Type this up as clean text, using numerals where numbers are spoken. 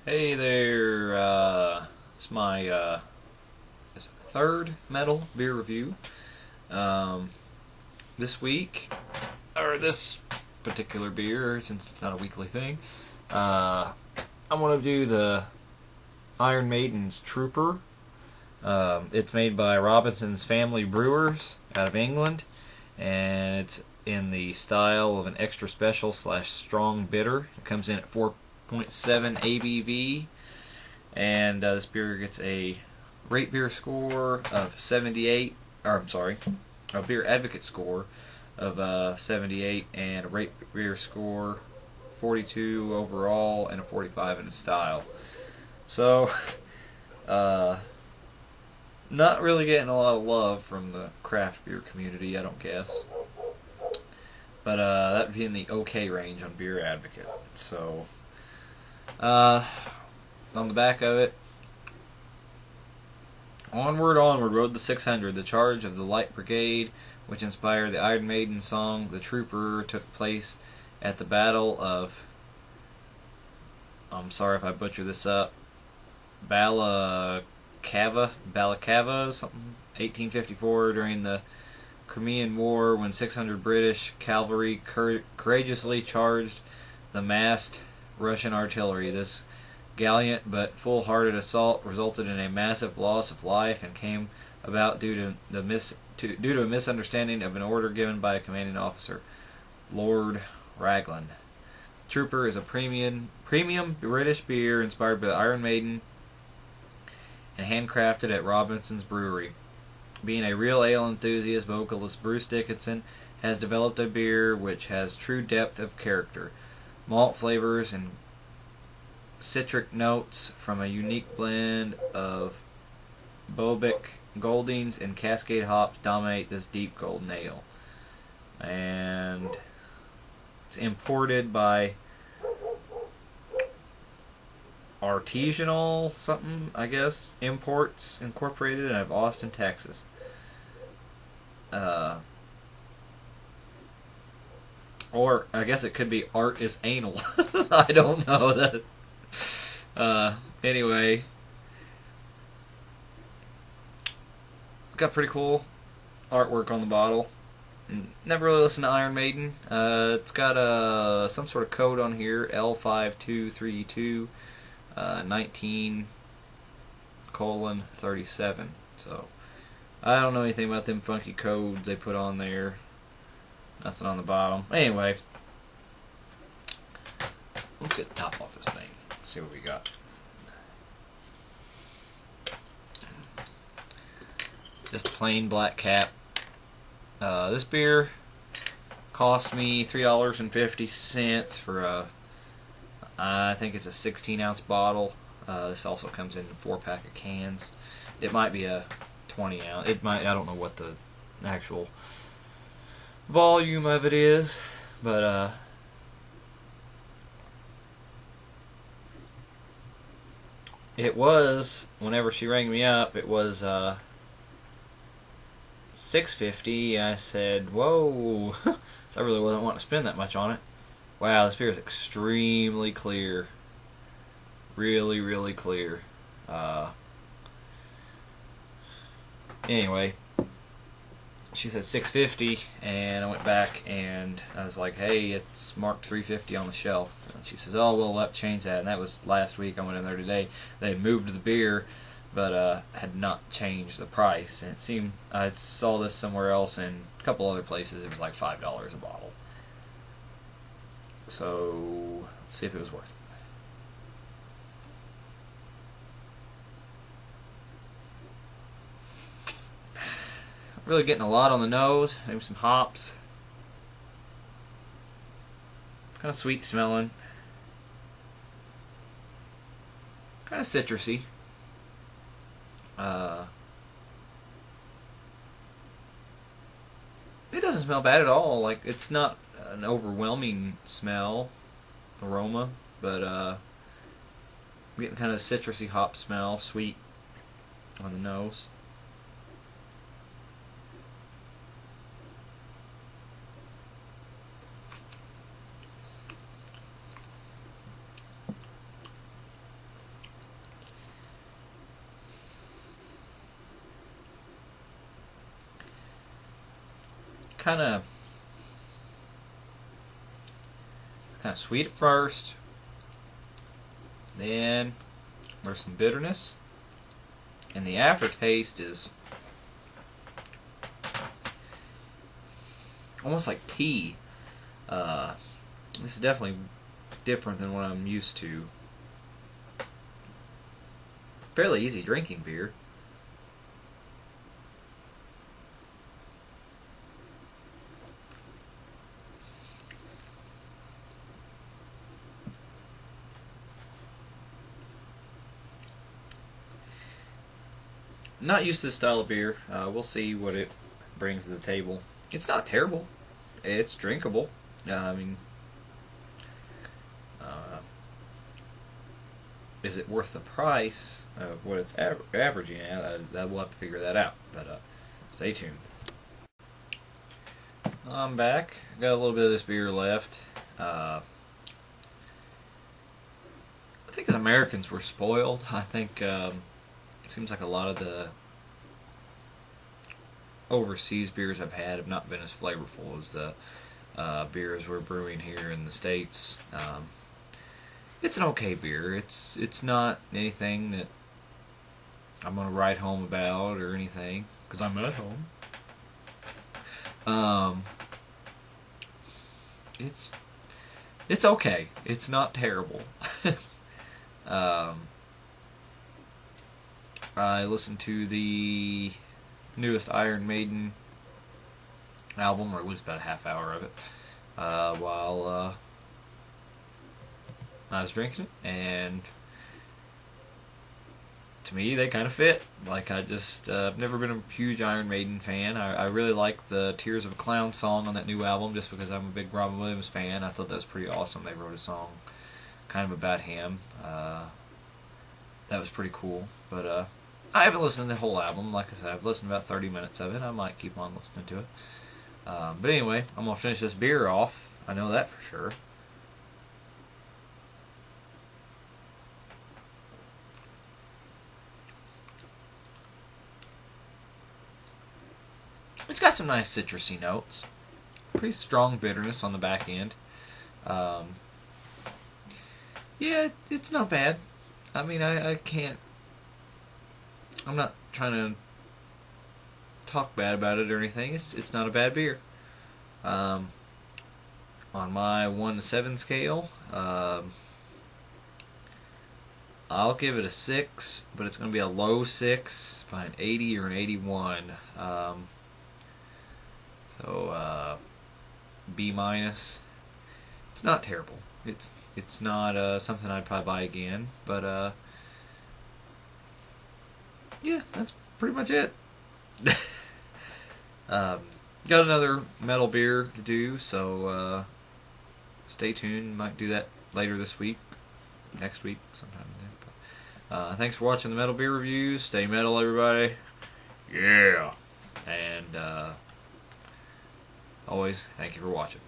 Hey there, it's my third metal beer review. Um, this week, or this particular beer, since it's not a weekly thing, I'm going to do the Iron Maiden's Trooper. It's made by Robinson's Family Brewers out of England, and it's in the style of an extra special slash strong bitter. It comes in at 4.7 ABV, and this beer gets a rate beer score of 78. Or I'm sorry, a beer advocate score of 78, and a rate beer score 42 overall, and a 45 in the style. So, not really getting a lot of love from the craft beer community, I don't guess. But that would be in the okay range on Beer Advocate. So, on the back of it, onward, onward, rode the 600. The charge of the Light Brigade, which inspired the Iron Maiden song, The Trooper, took place at the Battle of, I'm sorry if I butcher this up, Balaclava, something, 1854, during the Crimean War, when 600 British cavalry courageously charged the massed Russian artillery. This gallant but foolhardy assault resulted in a massive loss of life and came about due to a misunderstanding of an order given by a commanding officer, Lord Raglan. Trooper is a premium British beer inspired by the Iron Maiden and handcrafted at Robinson's Brewery. Being a real ale enthusiast, vocalist Bruce Dickinson has developed a beer which has true depth of character, malt flavors, and citric notes from a unique blend of Bobic, Goldings, and Cascade hops dominate this deep golden ale. And it's imported by Artisanal something, I guess, Imports Incorporated out of Austin, Texas. Or I guess it could be Art is Anal. I don't know that. Anyway, got pretty cool artwork on the bottle. Never really listened to Iron Maiden. It's got some sort of code on here, L5232. 19:37. So I don't know anything about them funky codes they put on there. Nothing on the bottom. Anyway, let's get the top off this thing. Let's see what we got. Just a plain black cap. This beer cost me $3.50 for a, I think it's a 16-ounce bottle. This also comes in a 4-pack of cans. It might be a 20-ounce. It might. I don't know what the actual volume of it is, but it was, whenever she rang me up, it was $6.50. I said, "Whoa!" So I really wasn't wanting to spend that much on it. Wow, this beer is extremely clear. Really, really clear. Anyway, she said $6.50, and I went back and I was like, "Hey, it's marked $3.50 on the shelf." And she says, "Oh, well, we'll have to change that." And that was last week. I went in there today. They had moved the beer, but had not changed the price. And it seemed I saw this somewhere else in a couple other places. It was like $5 a bottle. So let's see if it was worth it. Really getting a lot on the nose. Maybe some hops. Kind of sweet smelling. Kind of citrusy. It doesn't smell bad at all. Like, it's not an overwhelming smell, aroma, but I'm getting kind of citrusy hop smell, sweet on the nose. kind of sweet at first. Then there's some bitterness, and the aftertaste is almost like tea. This is definitely different than what I'm used to. Fairly easy drinking beer. Not used to this style of beer. We'll see what it brings to the table. It's not terrible. It's drinkable. I mean, is it worth the price of what it's averaging at? We'll have to figure that out. But stay tuned. I'm back. Got a little bit of this beer left. I think as Americans we're spoiled. I think it seems like a lot of the overseas beers I've had have not been as flavorful as the beers we're brewing here in the States. It's an okay beer. It's not anything that I'm gonna write home about or anything because I'm at home. It's okay. It's not terrible. I listened to the newest Iron Maiden album, or at least about a half hour of it, while I was drinking it, and to me they kind of fit. Like, I've never been a huge Iron Maiden fan. I really like the Tears of a Clown song on that new album just because I'm a big Robin Williams fan. I thought that was pretty awesome. They wrote a song kind of about him. That was pretty cool. But I haven't listened to the whole album. Like I said, I've listened to about 30 minutes of it. I might keep on listening to it. But anyway, I'm going to finish this beer off. I know that for sure. It's got some nice citrusy notes. Pretty strong bitterness on the back end. Yeah, it's not bad. I mean, I can't... I'm not trying to talk bad about it or anything. It's not a bad beer. On my 1 to 7 scale, I'll give it a 6, but it's going to be a low 6, probably an 80 or an 81. So B minus. It's not terrible. It's not something I'd probably buy again, but yeah, that's pretty much it. Got another metal beer to do, so stay tuned. Might do that later this week, next week, sometime then. But, thanks for watching the metal beer reviews. Stay metal, everybody. Yeah. And always, thank you for watching.